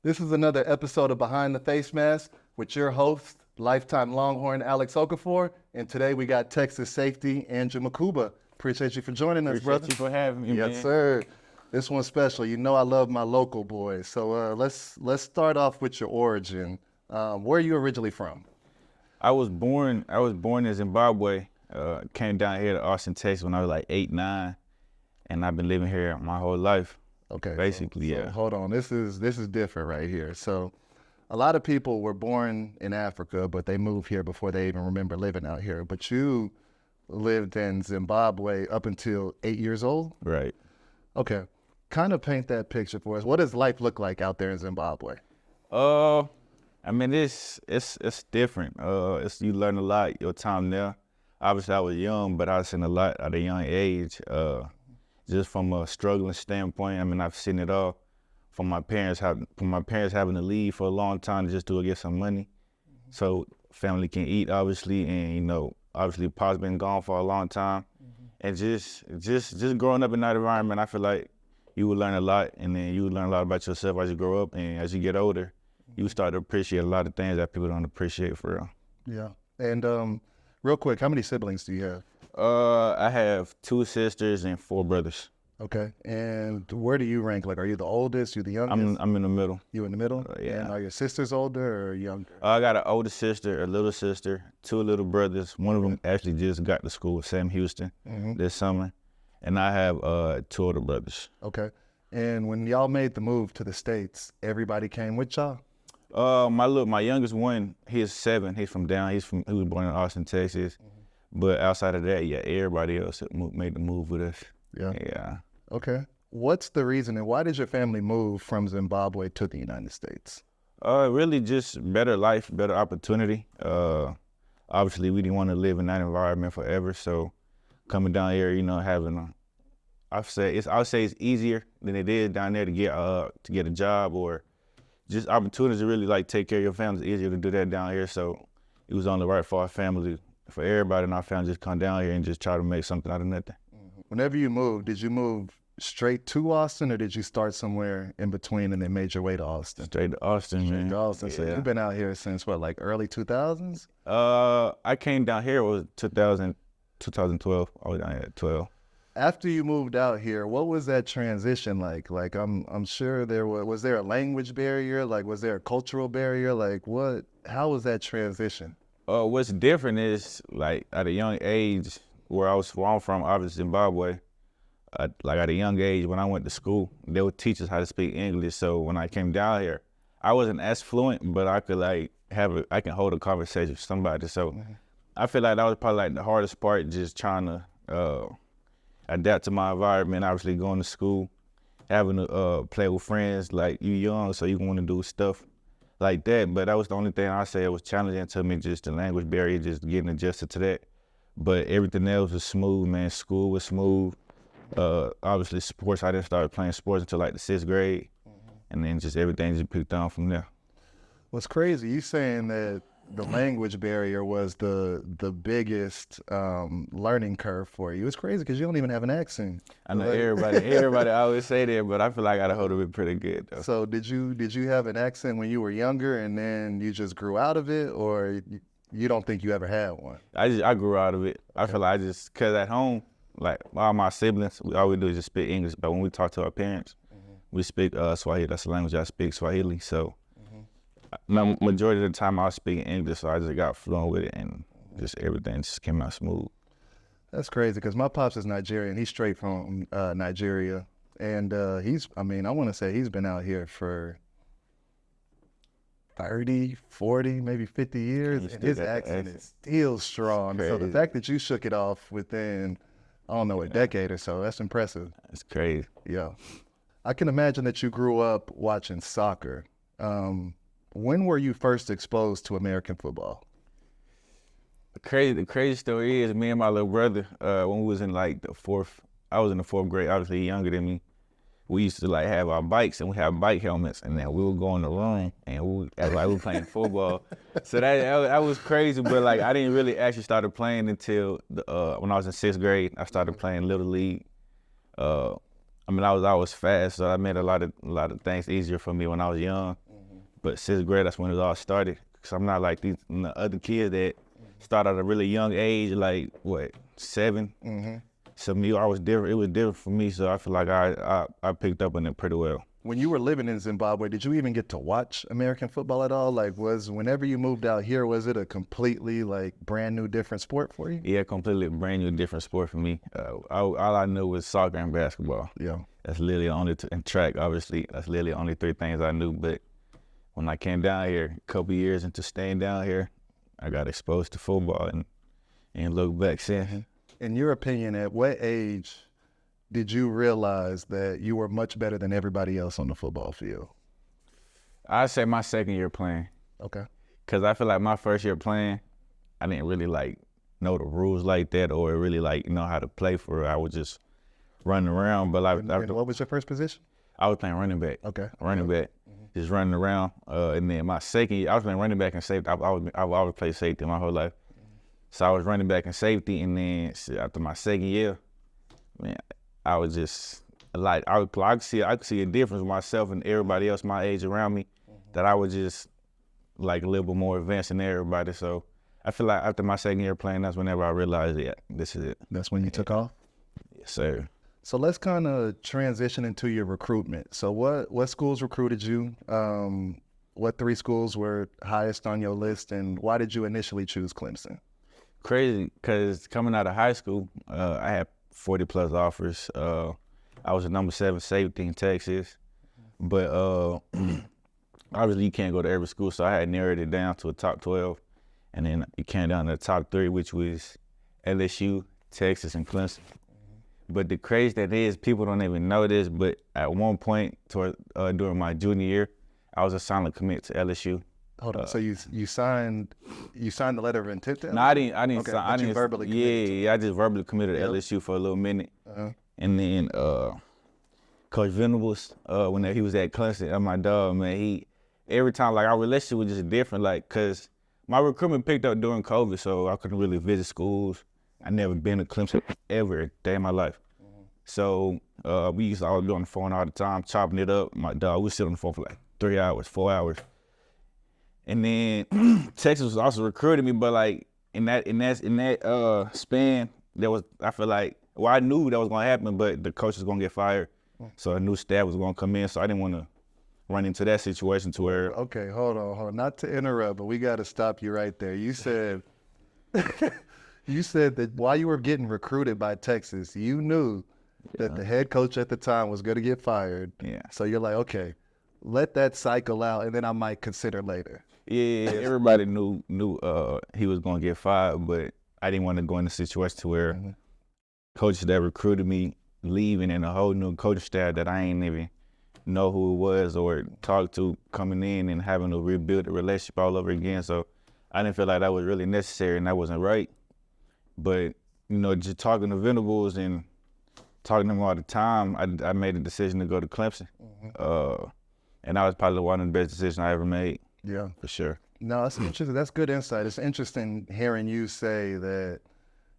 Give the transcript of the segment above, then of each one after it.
This is another episode of Behind the Facemask with your host, lifetime Longhorn Alex Okafor, and today we got Texas safety Andrew Mukuba. Appreciate you for joining us, brother. Appreciate you for having me, man. Yes, sir. This one's special. You know I love my local boys. So let's start off with your origin. Where are you originally from? I was born in Zimbabwe. Came down here to Austin, Texas when I was like 8, 9, and I've been living here my whole life. Okay. Basically, so yeah. Hold on. This is different right here. So a lot of people were born in Africa, but they moved here before they even remember living out here. But you lived in Zimbabwe up until 8 years old? Right. Okay. Kind of paint that picture for us. What does life look like out there in Zimbabwe? I mean it's different. You learn a lot your time there. Obviously I was young, but I've seen a lot at a young age. Just from a struggling standpoint, I mean I've seen it all. From my parents having to leave for a long time just to get some money, so family can eat, obviously, and obviously Pop's been gone for a long time, and just growing up in that environment, I feel like you would learn a lot, and then you would learn a lot about yourself as you grow up, and as you get older, you start to appreciate a lot of things that people don't appreciate for real. Yeah. And real quick, how many siblings do you have? I have 2 sisters and 4 brothers. Okay. And where do you rank? Like, are you the oldest? You the youngest? I'm in the middle. You in the middle? Yeah. And are your sisters older or younger? I got an older sister, a little sister, 2 little brothers. One of them actually just got to school with Sam Houston this summer. And I have 2 older brothers. Okay. And when y'all made the move to the States, everybody came with y'all? My youngest one, he's 7. He was born in Austin, Texas. But outside of that, yeah, everybody else made the move with us. Yeah. Yeah. Okay. What's the reason and why did your family move from Zimbabwe to the United States? Really just better life, better opportunity. Obviously we didn't want to live in that environment forever, so coming down here, I'd say it's easier than it is down there to get a job or just opportunities to really like take care of your family. It's easier to do that down here, so it was only right for our family, for everybody in our family, just come down here and just try to make something out of nothing. Whenever you moved, did you move straight to Austin or did you start somewhere in between and then made your way to Austin? Straight to Austin, man. Straight to Austin. Yeah. So you've been out here since what, like early 2000s? I came down here, it was 2012. I was down here at 12. After you moved out here, what was that transition like? Like I'm sure was there a language barrier? Like was there a cultural barrier? Like how was that transition? What's different is like at a young age, where I'm from, obviously Zimbabwe, like at a young age when I went to school, they would teach us how to speak English. So when I came down here, I wasn't as fluent, but I could I can hold a conversation with somebody. So I feel like that was probably like the hardest part, just trying to adapt to my environment, obviously going to school, having to play with friends, like you young, so you want to do stuff like that. But that was the only thing I say was challenging to me, just the language barrier, just getting adjusted to that. But everything else was smooth, man. School was smooth. Obviously sports, I didn't start playing sports until like the 6th grade. And then just everything just picked on from there. What's crazy, you saying that the language barrier was the biggest learning curve for you. It's crazy because you don't even have an accent. I know everybody always say that, but I feel like I got a hold of it pretty good though. So did you have an accent when you were younger and then you just grew out of it, or you don't think you ever had one? I grew out of it. I feel like cause at home, like all my siblings, all we do is just speak English. But when we talk to our parents, we speak Swahili. That's the language I speak, Swahili. So majority of the time I was speaking English, so I just got fluent with it and just everything just came out smooth. That's crazy because my pops is Nigerian. He's straight from Nigeria. And I want to say he's been out here for 30, 40, maybe 50 years, and his accent is still strong. Crazy. So the fact that you shook it off within, I don't know, a decade or so, that's impressive. It's crazy. Yeah. I can imagine that you grew up watching soccer. When were you first exposed to American football? The crazy story is me and my little brother, when we was in like I was in the 4th grade, obviously he's younger than me. We used to like have our bikes and we had bike helmets, and then we would go in the room and we were playing football. So that was crazy, but like I didn't really actually started playing until when I was in 6th grade. I started playing Little League. I was fast, so I made a lot of things easier for me when I was young. But 6th grade, that's when it all started. Cause I'm not like these other kids that start at a really young age, like what, 7. So me, I was different. It was different for me. So I feel like I picked up on it pretty well. When you were living in Zimbabwe, did you even get to watch American football at all? Like, whenever you moved out here, was it a completely like brand new different sport for you? Yeah, completely brand new different sport for me. All I knew was soccer and basketball. Yeah. That's literally only and track, obviously. That's literally only 3 things I knew. But when I came down here, a couple years into staying down here, I got exposed to football and looked back since. In your opinion, at what age did you realize that you were much better than everybody else on the football field? I'd say my 2nd year playing. Okay. Because I feel like my 1st year playing, I didn't really like know the rules like that or really like know how to play for it. I was just running around. But like, And what was your first position? I was playing running back. Okay. Running back. Just running around. And then my 2nd year, I was playing running back and safety. I've always played safety my whole life. So I was running back and safety, and then after my 2nd year, man, I was just like I could see a difference with myself and everybody else my age around me, that I was just like a little bit more advanced than everybody. So I feel like after my 2nd year playing, that's whenever I realized, yeah, this is it. That's when you took off? Yes, sir. So let's kind of transition into your recruitment. So what schools recruited you? What 3 schools were highest on your list, and why did you initially choose Clemson? Crazy, because coming out of high school, I had 40 plus offers. I was a number 7 safety in Texas, but obviously you can't go to every school, so I had narrowed it down to a top 12, and then it came down to the top 3, which was LSU, Texas, and Clemson. But the crazy that is, people don't even know this, but at one point during my junior year, I was a silent commit to LSU. Hold on. So you signed the letter of intent to LSU? No, I didn't Okay, sign. but you verbally committed to it. Yeah, I just verbally committed to LSU for a little minute. And then Coach Venables, when he was at Clemson, my dog, man, every time, like, our relationship was just different, like, because my recruitment picked up during COVID, so I couldn't really visit schools. I never been to Clemson ever a day in my life. So we used to always be on the phone all the time, chopping it up. My dog, we sit on the phone for like 3 hours, 4 hours. And then Texas was also recruiting me, but like in that span, I feel like, well, I knew that was gonna happen, but the coach was gonna get fired, so a new staff was gonna come in. So I didn't want to run into that situation to where. Okay, hold on. Not to interrupt, but we got to stop you right there. You said that while you were getting recruited by Texas, you knew that the head coach at the time was gonna get fired. Yeah. So you're like, okay, let that cycle out, and then I might consider later. Yeah, everybody knew he was gonna get fired, but I didn't want to go in a situation to where coaches that recruited me leaving and a whole new coaching staff that I ain't even know who it was or talk to coming in and having to rebuild the relationship all over again. So I didn't feel like that was really necessary and that wasn't right. But just talking to Venables and talking to him all the time, I made a decision to go to Clemson, and that was probably one of the best decisions I ever made. Yeah, for sure. No, that's interesting. That's good insight. It's interesting hearing you say that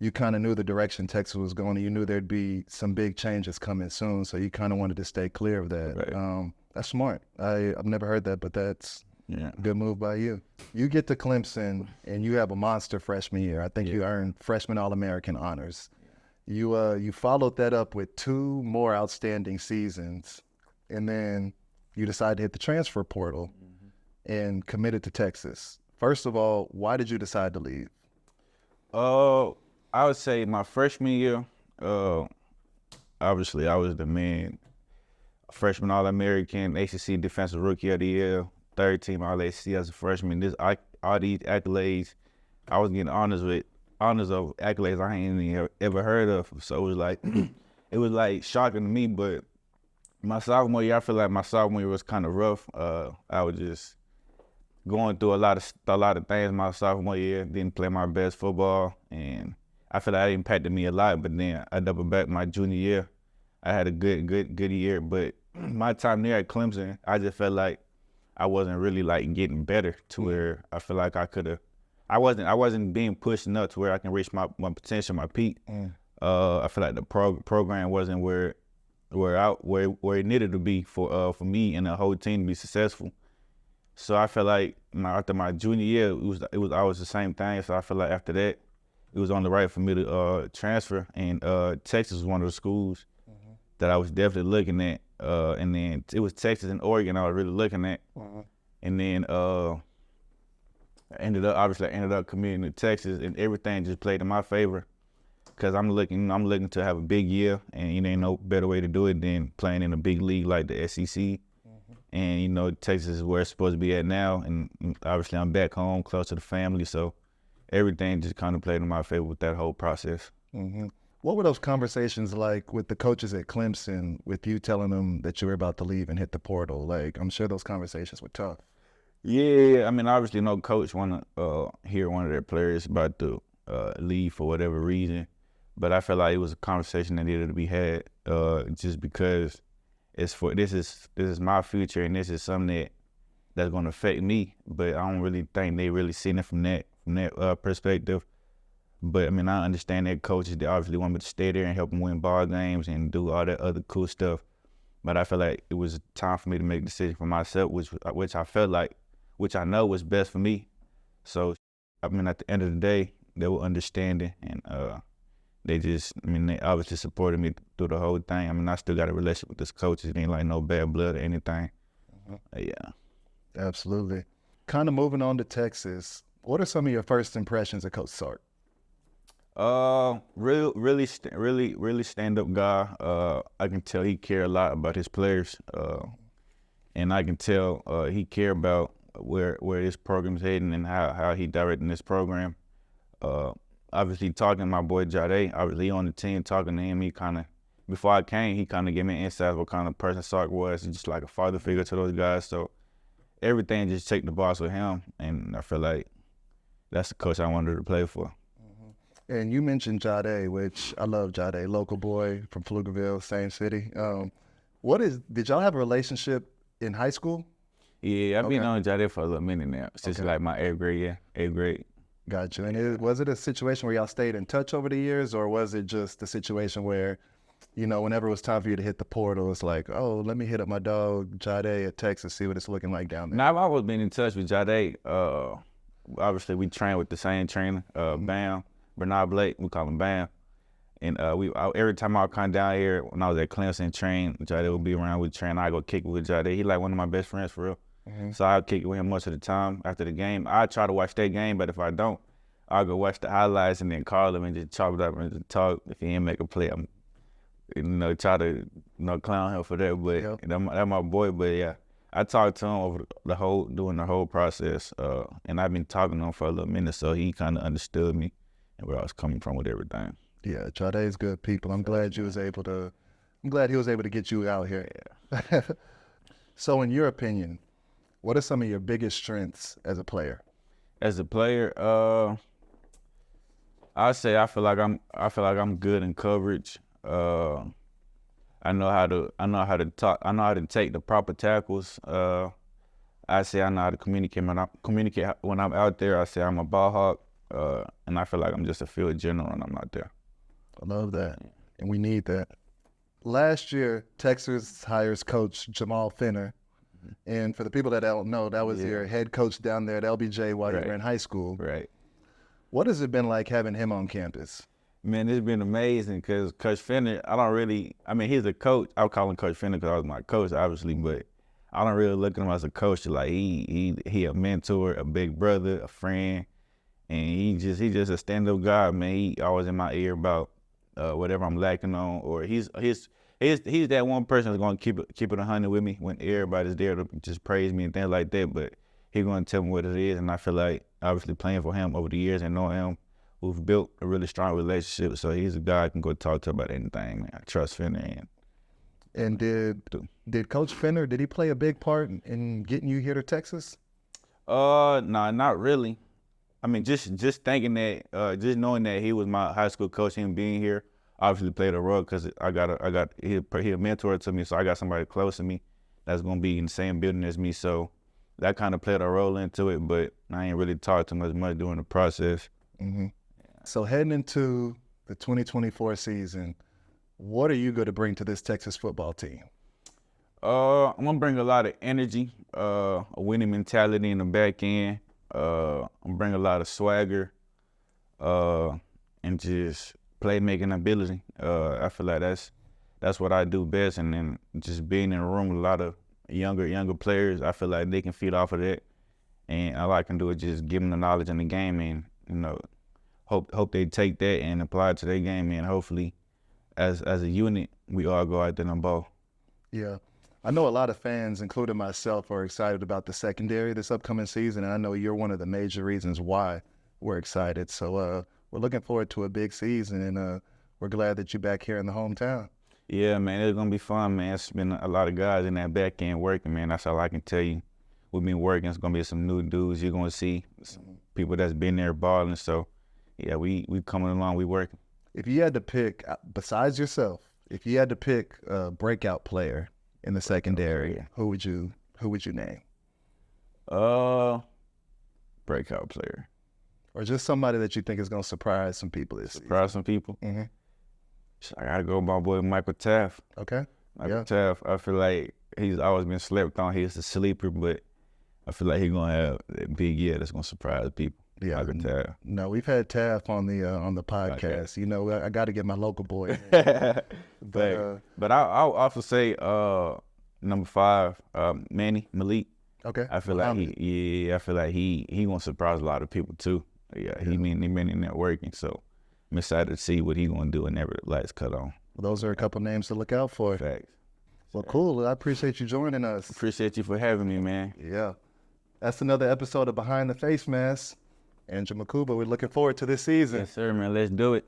you kind of knew the direction Texas was going, and you knew there'd be some big changes coming soon, so you kind of wanted to stay clear of that. Right. That's smart. I've never heard that, but that's a good move by you. You get to Clemson, and you have a monster freshman year. I think you earned freshman All-American honors. You followed that up with 2 more outstanding seasons, and then you decided to hit the transfer portal and committed to Texas. First of all, why did you decide to leave? I would say my freshman year, obviously I was the man, freshman All-American, ACC Defensive Rookie of the Year, 3rd team All-ACC as a freshman. All these accolades, I was getting honors of accolades I ain't even ever heard of. So it was like shocking to me. But my sophomore year, I feel like my sophomore year was kind of rough. I was just going through a lot of things my sophomore year. Didn't play my best football, and I feel like that impacted me a lot. But then I doubled back my junior year. I had a good year. But my time there at Clemson, I just felt like I wasn't really like getting better to where I feel like I could have. I wasn't being pushed enough to where I can reach my potential, my peak. I feel like the program wasn't where it needed to be for me and the whole team to be successful. So I feel like after my junior year, it was always the same thing. So I feel like after that, it was on the right for me to transfer. And Texas was one of the schools that I was definitely looking at. And then it was Texas and Oregon I was really looking at. And then I ended up committing to Texas, and everything just played in my favor. Cause I'm looking to have a big year, and ain't no better way to do it than playing in a big league like the SEC. And Texas is where it's supposed to be at now, and obviously I'm back home, close to the family, so everything just kind of played in my favor with that whole process. What were those conversations like with the coaches at Clemson, with you telling them that you were about to leave and hit the portal? Like, I'm sure those conversations were tough. Yeah, I mean, obviously no coach want to hear one of their players about to leave for whatever reason. But I felt like it was a conversation that needed to be had, just because this is my future, and this is something that's going to affect me. But I don't really think they really seen it from that perspective. But I mean, I understand that coaches, they obviously want me to stay there and help them win ball games and do all that other cool stuff. But I feel like it was time for me to make a decision for myself, which I felt like, which I know was best for me. So I mean, at the end of the day, they were understanding, and they obviously supported me through the whole thing. I mean, I still got a relationship with this coach. It ain't like no bad blood or anything. Yeah. Absolutely. Kind of moving on to Texas, what are some of your first impressions of Coach Sark? Really stand-up guy. I can tell he care a lot about his players, and I can tell he care about where this program's heading and how he directing this program. Obviously talking to my boy Jade, obviously he on the team, talking to him, before I came, he kind of gave me an insight of what kind of person Sark was. He's just like a father figure to those guys. So everything just checked the box with him, and I feel like that's the coach I wanted to play for. And you mentioned Jade, which I love Jade, local boy from Pflugerville, same city. Did y'all have a relationship in high school? Yeah, I've been on Jade for a little minute now, since like my 8th grade. Gotcha. And was it a situation where y'all stayed in touch over the years, or was it just a situation where, whenever it was time for you to hit the portal, it's like, oh, let me hit up my dog Jade at Texas, see what it's looking like down there? Now, I've always been in touch with Jade. Obviously, we train with the same trainer, Bam, Bernard Blake, we call him Bam. And every time I would come down here, when I was at Clemson train, Jade would be around with train. I go kick it with Jade. He like one of my best friends for real. So I'll kick it with him most of the time after the game. I try to watch that game, but if I don't, I'll go watch the highlights and then call him and just chop it up and just talk. If he ain't make a play, I'm try to clown him for that. But that's my boy. But yeah, I talked to him over during the whole process, and I've been talking to him for a little minute, so he kind of understood me and where I was coming from with everything. Yeah, Jade's good people. I'm glad he was able to get you out here. Yeah. So in your opinion, what are some of your biggest strengths as a player? As a player, I say I feel like I'm good in coverage. I know how to take the proper tackles. I say I know how to communicate when I'm out there. I say I'm a ball hawk, and I feel like I'm just a field general when I'm out there. I love that, and we need that. Last year, Texas hires Coach Jamal Finner, and for the people that don't know, that was your head coach down there at LBJ while you were in high school. Right. What has it been like having him on campus? Man, it's been amazing because Coach Finner, he's a coach. I would call him Coach Finner because I was my coach, obviously, but I don't really look at him as a coach. Like he a mentor, a big brother, a friend, and he just a stand-up guy, man. He always in my ear about whatever I'm lacking on, or he's that one person that's gonna keep it 100 with me when everybody's there to just praise me and things like that. But he's gonna tell me what it is, and I feel like obviously playing for him over the years and knowing him, we've built a really strong relationship. So he's a guy I can go talk to about anything, man. I trust Finner. And did Coach Finner, did he play a big part in getting you here to Texas? No, not really. I mean, just thinking that, just knowing that he was my high school coach, him being here, obviously played a role because he a mentor to me, so I got somebody close to me that's gonna be in the same building as me. So that kind of played a role into it, but I ain't really talked to him as much during the process. Mm-hmm. So heading into the 2024 season, what are you going to bring to this Texas football team? I'm gonna bring a lot of energy, a winning mentality in the back end. I'm gonna bring a lot of swagger, and just playmaking ability. I feel like that's what I do best. And then just being in a room with a lot of younger players, I feel like they can feed off of that. And all I can do is just give them the knowledge in the game, and hope they take that and apply it to their game. And hopefully, as a unit, we all go out there and ball. Yeah. I know a lot of fans, including myself, are excited about the secondary this upcoming season, and I know you're one of the major reasons why we're excited. So we're looking forward to a big season, and we're glad that you're back here in the hometown. Yeah, man, it's gonna be fun, man. It's been a lot of guys in that back end working, man. That's all I can tell you. We've been working. It's gonna be some new dudes. You're gonna see some people that's been there balling. So, yeah, we coming along. We working. If you had to pick, besides yourself, if you had to pick a breakout player in the secondary, who would you name? Breakout player. Or just somebody that you think is going to surprise some people this season? Surprise some people. Mm-hmm. I gotta go with my boy Michael Taft. Okay. Michael Taft. I feel like he's always been slept on. He's a sleeper, but I feel like he's gonna have a big year that's gonna surprise people. Yeah. Michael Taft. No, we've had Taft on the podcast. Okay. You know, I got to get my local boy. But I'll also say number 5, Manny Malik. Okay. I feel like he gonna surprise a lot of people too. Yeah, he been in there working, so I'm excited to see what he gonna do whenever the lights cut on. Well, those are a couple names to look out for. Facts. Well, cool. I appreciate you joining us. Appreciate you for having me, man. Yeah. That's another episode of Behind the Facemask. Andrew Mukuba, we're looking forward to this season. Yes, sir, man. Let's do it.